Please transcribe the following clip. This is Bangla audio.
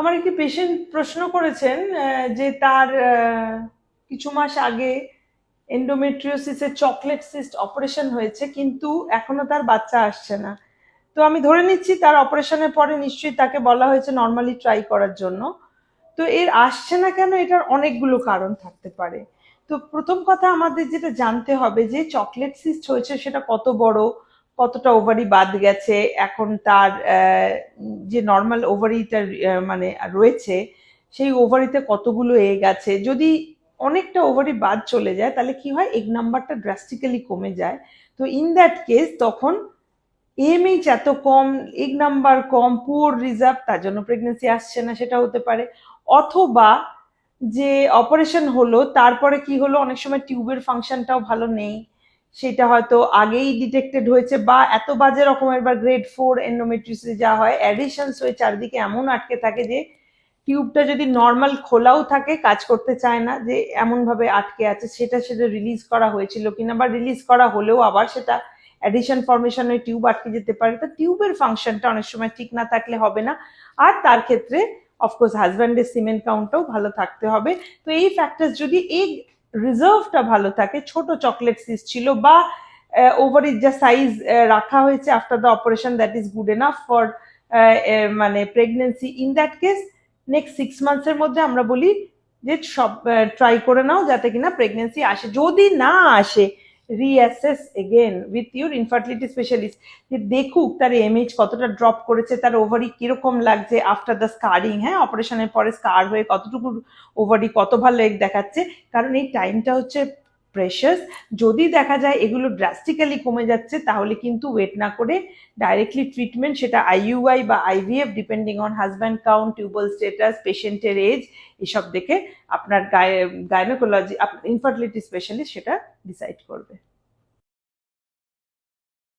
আমার একটি পেশেন্ট প্রশ্ন করেছেন যে তার কিছু মাস আগে এন্ডোমেট্রিওসিসের চকলেট সিস্ট অপারেশন হয়েছে, কিন্তু এখনো তার বাচ্চা আসছে না। তো আমি ধরে নিচ্ছি তার অপারেশনের পরে নিশ্চয়ই তাকে বলা হয়েছে নর্মালি ট্রাই করার জন্য। তো এর আসছে না কেন, এটার অনেকগুলো কারণ থাকতে পারে। তো প্রথম কথা আমাদের যেটা জানতে হবে যে চকলেট সিস্ট হয়েছে সেটা কত বড়, কতটা ওভারি বাদ গেছে, এখন তার যে নর্মাল ওভারিটা মানে রয়েছে সেই ওভারিতে কতগুলো এগ আছে। যদি অনেকটা ওভারি বাদ চলে যায় তাহলে কি হয়, এগ নাম্বারটা ড্রাস্টিক্যালি কমে যায়। তো ইন দ্যাট কেস তখন এমএইচ এত কম, এগ নাম্বার কম, পুয়ার রিজার্ভ, তার জন্য প্রেগনেন্সি আসছে না, সেটা হতে পারে। অথবা যে অপারেশন হলো তারপরে কি হলো, অনেক সময় টিউবের ফাংশনটাও ভালো নেই, সেটা হয়তো আগেই ডিটেক্টেড হয়েছে, বা এত বাজে রকমের বা গ্রেড 4 এন্ডোমেট্রিওসিস যা হয়, অ্যাডিশনস হয়ে চারদিকে এমন আটকে থাকে যে টিউবটা যদি নর্মাল খোলাও থাকে কাজ করতে চায় না, যে এমন ভাবে আটকে আছে। সেটা সেটা রিলিজ করা হয়েছিল কিনা, বা রিলিজ করা হলেও আবার সেটা অ্যাডিশন ফর্মেশনে টিউব আটকে যেতে পারে। তো টিউবের ফাংশনটা অনেক সময় ঠিক না থাকলে হবে না। আর তার ক্ষেত্রে অফকোর্স হাজব্যান্ডের সিমেন্ট কাউন্টটাও ভালো থাকতে হবে। তো এই ফ্যাক্টরস যদি এগ রিজার্ভটা ভালো থাকে, ছোট চকলেট সিস্ট ছিল, বা ওভারির যা সাইজ রাখা হয়েছে after the operation that is good enough for মানে pregnancy, in that case next 6 মান্থসের মধ্যে আমরা বলি যে সব ট্রাই করে নাও যাতে কিনা প্রেগনেন্সি আসে। যদি না আসে, reassess again with your infertility specialist, যে দেখুক তার এমএইচ কতটা ড্রপ করেছে, তার ওভারি কিরকম লাগছে আফটার দ্য স্কারিং, হ্যাঁ অপারেশনের পরে স্কার হয়ে কতটুকু ওভারি কত ভালো এগ দেখাচ্ছে। কারণ এই টাইমটা হচ্ছে প্রেশাস। যদি দেখা যায় এগুলো ড্রাস্টিক্যালি কমে যাচ্ছে তাহলে কিন্তু ওয়েট না করে ডাইরেক্টলি ট্রিটমেন্ট, সেটা আইইউআই বা IVF depending on husband count, tubal status, পেশেন্টের এজ, এসব দেখে আপনার গাইনোকোলজি, ইনফার্টিলিটি স্পেশালিস্ট সেটা ডিসাইড করবে।